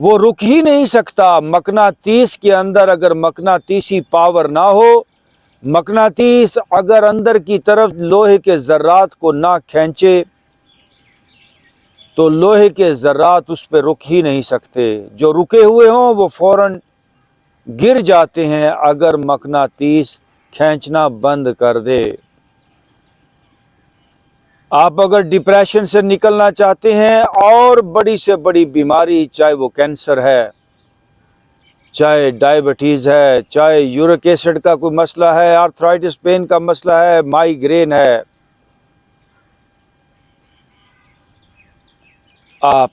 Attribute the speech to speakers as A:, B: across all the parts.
A: وہ رک ہی نہیں سکتا۔ مقناطیس کے اندر اگر مقناطیسی پاور نہ ہو، مقناطیس اگر اندر کی طرف لوہے کے ذرات کو نہ کھینچے تو لوہے کے ذرات اس پہ رک ہی نہیں سکتے۔ جو رکے ہوئے ہوں وہ فوراً گر جاتے ہیں اگر مقناطیس کھینچنا بند کر دے۔ آپ اگر ڈپریشن سے نکلنا چاہتے ہیں اور بڑی سے بڑی بیماری، چاہے وہ کینسر ہے، چاہے ڈائبٹیز ہے، چاہے یورک ایسڈ کا کوئی مسئلہ ہے، آرتھرائٹس پین کا مسئلہ ہے، مائیگرین ہے، آپ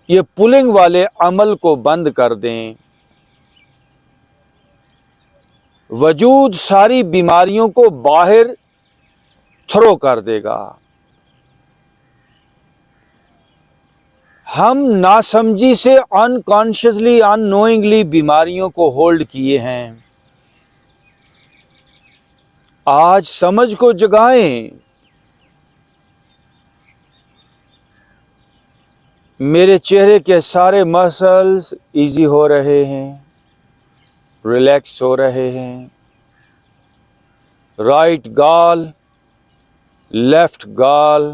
A: یہ پولنگ والے عمل کو بند کر دیں، وجود ساری بیماریوں کو باہر تھرو کر دے گا۔ ہم ناسمجھی سے انکانشیسلی، ان نوئنگلی بیماریوں کو ہولڈ کیے ہیں۔ آج سمجھ کو جگائیں۔ میرے چہرے کے سارے مسلز ایزی ہو رہے ہیں، ریلیکس ہو رہے ہیں۔ رائٹ گال، لیفٹ گال،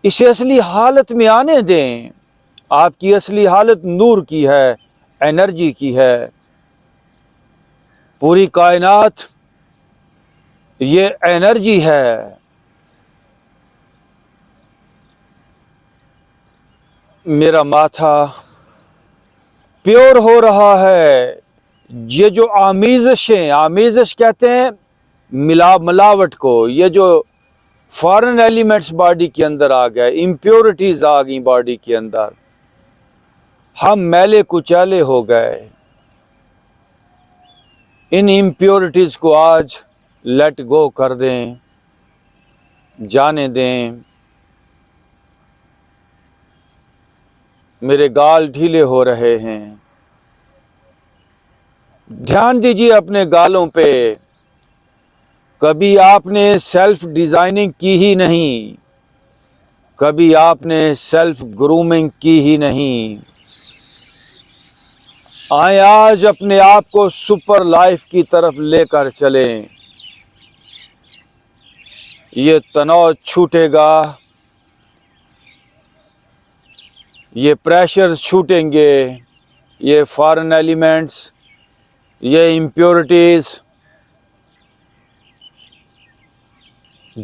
A: اسے اصلی حالت میں آنے دیں۔ آپ کی اصلی حالت نور کی ہے، انرجی کی ہے۔ پوری کائنات یہ انرجی ہے۔ میرا ماتھا پیور ہو رہا ہے۔ یہ جو آمیزشیں، آمیزش کہتے ہیں ملاوٹ کو، یہ جو فارن ایلیمنٹس باڈی کے اندر آ گئے، امپیورٹیز آ گئی باڈی کے اندر، ہم میلے کچیلے ہو گئے۔ ان امپیورٹیز کو آج لیٹ گو کر دیں، جانے دیں۔ میرے گال ڈھیلے ہو رہے ہیں۔ دھیان دیجیے اپنے گالوں پہ۔ کبھی آپ نے سیلف ڈیزائننگ کی ہی نہیں، کبھی آپ نے سیلف گرومنگ کی ہی نہیں۔ آئیں آج اپنے آپ کو سپر لائف کی طرف لے کر چلیں۔ یہ تناؤ چھوٹے گا، یہ پریشر چھوٹیں گے، یہ فارن ایلیمنٹس، یہ امپیورٹیز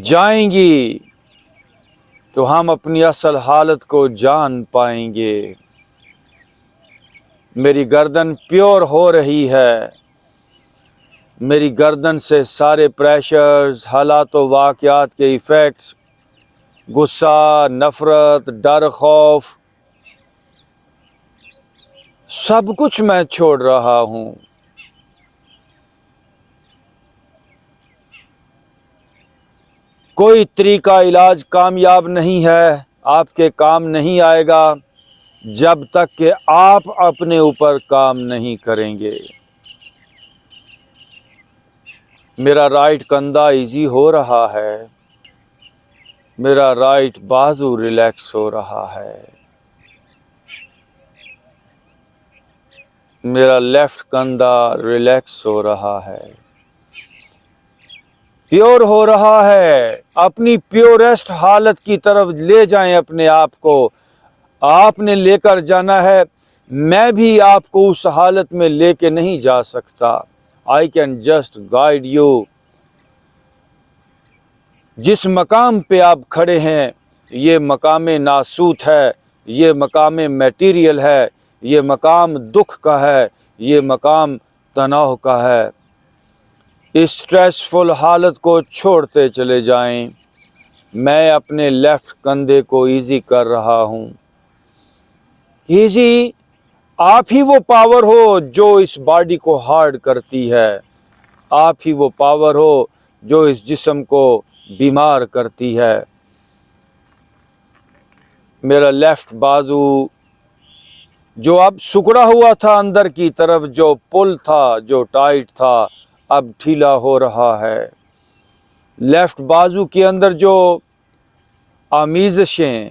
A: جائیں گی تو ہم اپنی اصل حالت کو جان پائیں گے۔ میری گردن پیور ہو رہی ہے۔ میری گردن سے سارے پریشرز، حالات و واقعات کے ایفیکٹس، غصہ، نفرت، ڈر، خوف، سب کچھ میں چھوڑ رہا ہوں۔ کوئی طریقہ علاج کامیاب نہیں ہے، آپ کے کام نہیں آئے گا جب تک کہ آپ اپنے اوپر کام نہیں کریں گے۔ میرا رائٹ کندھا ایزی ہو رہا ہے، میرا رائٹ بازو ریلیکس ہو رہا ہے، میرا لیفٹ کندھا ریلیکس ہو رہا ہے، پیور ہو رہا ہے۔ اپنی پیورسٹ حالت کی طرف لے جائیں اپنے آپ کو۔ آپ نے لے کر جانا ہے، میں بھی آپ کو اس حالت میں لے کے نہیں جا سکتا۔ I can just guide you۔ جس مقام پہ آپ کھڑے ہیں یہ مقام ناسوت ہے، یہ مقام میٹیریل ہے، یہ مقام دکھ کا ہے، یہ مقام تناؤ کا ہے۔ اس سٹریسفل حالت کو چھوڑتے چلے جائیں۔ میں اپنے لیفٹ کندھے کو ایزی کر رہا ہوں۔ ایزی، آپ ہی وہ پاور ہو جو اس باڈی کو ہارڈ کرتی ہے، آپ ہی وہ پاور ہو جو اس جسم کو بیمار کرتی ہے۔ میرا لیفٹ بازو جو اب سکڑا ہوا تھا اندر کی طرف، جو پل تھا، جو ٹائٹ تھا، اب ڈھیلا ہو رہا ہے۔ لیفٹ بازو کے اندر جو آمیزشیں،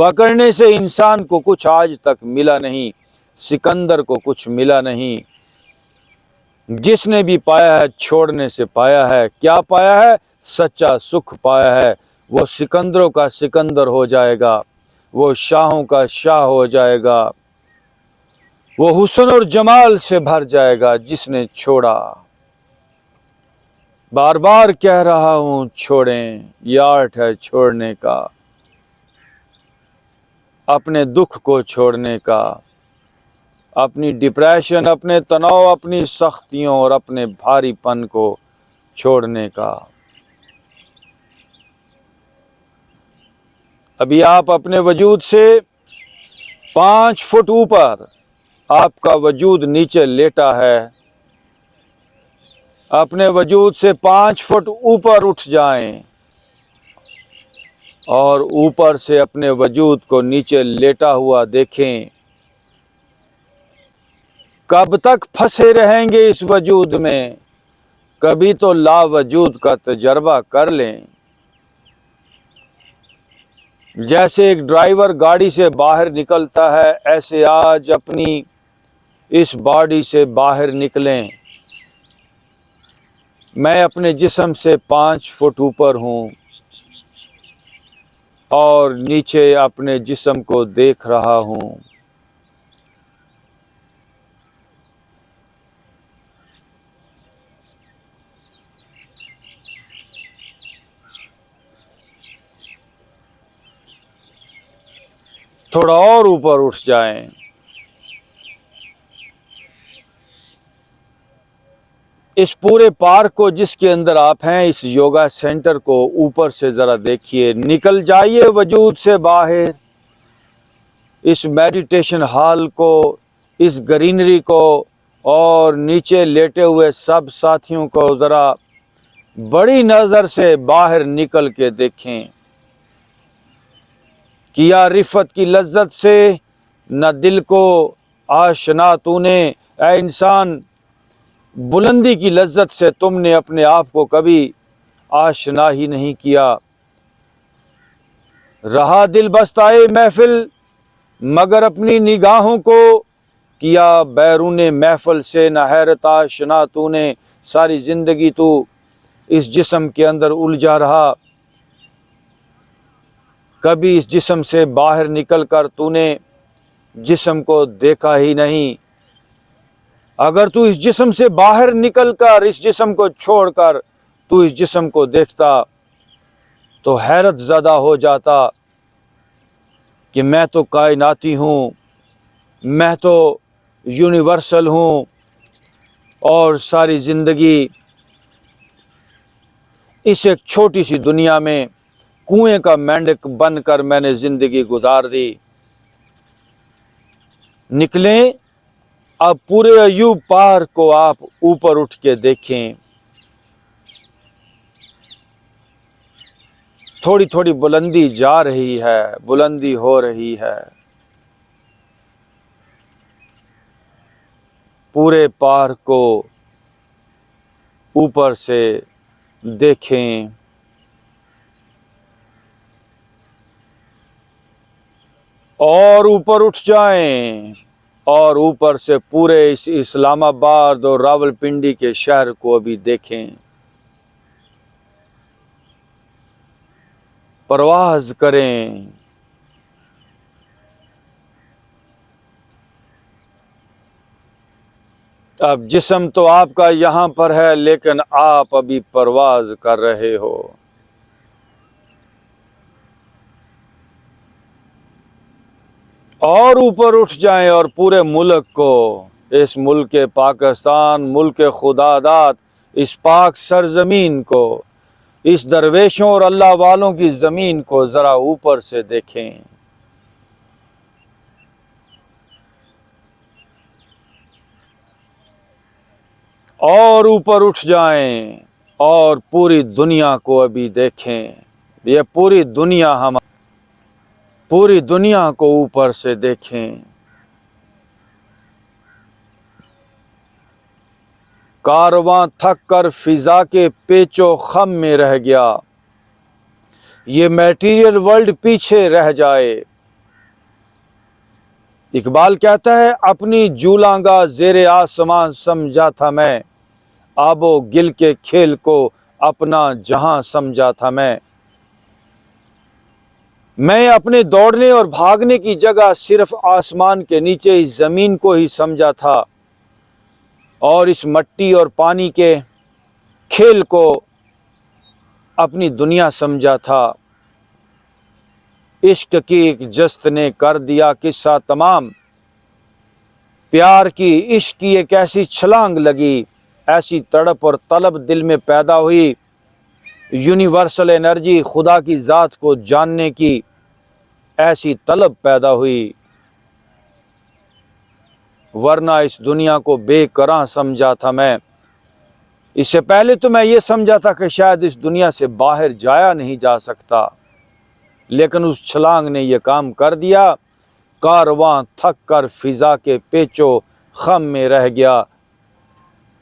A: پکڑنے سے انسان کو کچھ آج تک ملا نہیں، سکندر کو کچھ ملا نہیں۔ جس نے بھی پایا ہے چھوڑنے سے پایا ہے۔ کیا پایا ہے؟ سچا سکھ پایا ہے۔ وہ سکندروں کا سکندر ہو جائے گا، وہ شاہوں کا شاہ ہو جائے گا، وہ حسن اور جمال سے بھر جائے گا جس نے چھوڑا۔ بار بار کہہ رہا ہوں چھوڑیں، یہ آرٹ ہے چھوڑنے کا، اپنے دکھ کو چھوڑنے کا، اپنی ڈپریشن، اپنے تناؤ، اپنی سختیوں اور اپنے بھاری پن کو چھوڑنے کا۔ ابھی آپ اپنے وجود سے 5 فٹ اوپر، آپ کا وجود نیچے لیٹا ہے۔ اپنے وجود سے 5 فٹ اوپر اٹھ جائیں اور اوپر سے اپنے وجود کو نیچے لیٹا ہوا دیکھیں۔ کب تک پھنسے رہیں گے اس وجود میں؟ کبھی تو لا وجود کا تجربہ کر لیں۔ جیسے ایک ڈرائیور گاڑی سے باہر نکلتا ہے، ایسے آج اپنی اس باڈی سے باہر نکلیں۔ میں اپنے جسم سے 5 فٹ اوپر ہوں اور نیچے اپنے جسم کو دیکھ رہا ہوں۔ تھوڑا اور اوپر اٹھ جائیں۔ اس پورے پارک کو جس کے اندر آپ ہیں، اس یوگا سینٹر کو اوپر سے ذرا دیکھیے۔ نکل جائیے وجود سے باہر، اس میڈیٹیشن ہال کو، اس گرینری کو، اور نیچے لیٹے ہوئے سب ساتھیوں کو ذرا بڑی نظر سے باہر نکل کے دیکھیں۔ کیا رفت کی لذت سے نہ دل کو آشنا تو نے، اے انسان، بلندی کی لذت سے تم نے اپنے آپ کو کبھی آشنا ہی نہیں کیا۔ رہا دل بستائے محفل، مگر اپنی نگاہوں کو کیا بیرون محفل سے نہ حیرت آشنا تو نے۔ ساری زندگی تو اس جسم کے اندر الجھا رہا، کبھی اس جسم سے باہر نکل کر تو نے جسم کو دیکھا ہی نہیں۔ اگر تو اس جسم سے باہر نکل کر، اس جسم کو چھوڑ کر تو اس جسم کو دیکھتا تو حیرت زدہ ہو جاتا کہ میں تو کائناتی ہوں، میں تو یونیورسل ہوں، اور ساری زندگی اس ایک چھوٹی سی دنیا میں کنویں کا مینڈک بن کر میں نے زندگی گزار دی۔ نکلیں، اب پورے ایوب پہاڑ کو آپ اوپر اٹھ کے دیکھیں۔ تھوڑی تھوڑی بلندی جا رہی ہے، بلندی ہو رہی ہے۔ پورے پہاڑ کو اوپر سے دیکھیں۔ اور اوپر اٹھ جائیں اور اوپر سے پورے اس اسلام آباد اور راول پنڈی کے شہر کو بھی دیکھیں۔ پرواز کریں۔ اب جسم تو آپ کا یہاں پر ہے، لیکن آپ ابھی پرواز کر رہے ہو۔ اور اوپر اٹھ جائیں اور پورے ملک کو، اس ملک پاکستان، ملک خدا داد، اس پاک سرزمین کو، اس درویشوں اور اللہ والوں کی زمین کو ذرا اوپر سے دیکھیں۔ اور اوپر اٹھ جائیں اور پوری دنیا کو ابھی دیکھیں۔ یہ پوری دنیا پوری دنیا کو اوپر سے دیکھیں۔ کارواں تھک کر فضا کے پیچ و خم میں رہ گیا، یہ میٹیریل ورلڈ پیچھے رہ جائے، اقبال کہتا ہے اپنی جولانگا زیر آسمان سمجھا تھا میں، آب و گل کے کھیل کو اپنا جہاں سمجھا تھا میں اپنے دوڑنے اور بھاگنے کی جگہ صرف آسمان کے نیچے اس زمین کو ہی سمجھا تھا اور اس مٹی اور پانی کے کھیل کو اپنی دنیا سمجھا تھا۔ عشق کی ایک جست نے کر دیا قصہ تمام، پیار کی عشق کی ایک ایسی چھلانگ لگی، ایسی تڑپ اور طلب دل میں پیدا ہوئی، یونیورسل انرجی خدا کی ذات کو جاننے کی ایسی طلب پیدا ہوئی، ورنہ اس دنیا کو بے کراں سمجھا تھا میں۔ اس سے پہلے تو میں یہ سمجھا تھا کہ شاید اس دنیا سے باہر جایا نہیں جا سکتا، لیکن اس چھلانگ نے یہ کام کر دیا، کارواں تھک کر فضا کے پیچو خم میں رہ گیا،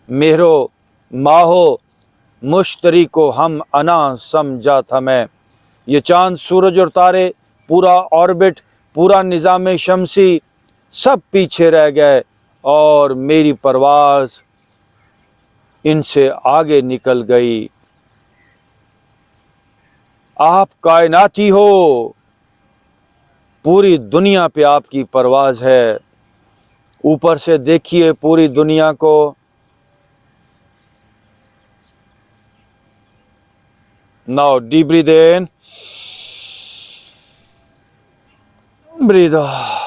A: مہرو ماہو مشتری کو ہم انا سمجھا تھا میں۔ یہ چاند، سورج اور تارے، پورا آربٹ، پورا نظام شمسی سب پیچھے رہ گئے اور میری پرواز ان سے آگے نکل گئی۔ آپ کائناتی ہو، پوری دنیا پہ آپ کی پرواز ہے، اوپر سے دیکھیے پوری دنیا کو، now deep breathe in, breathe out.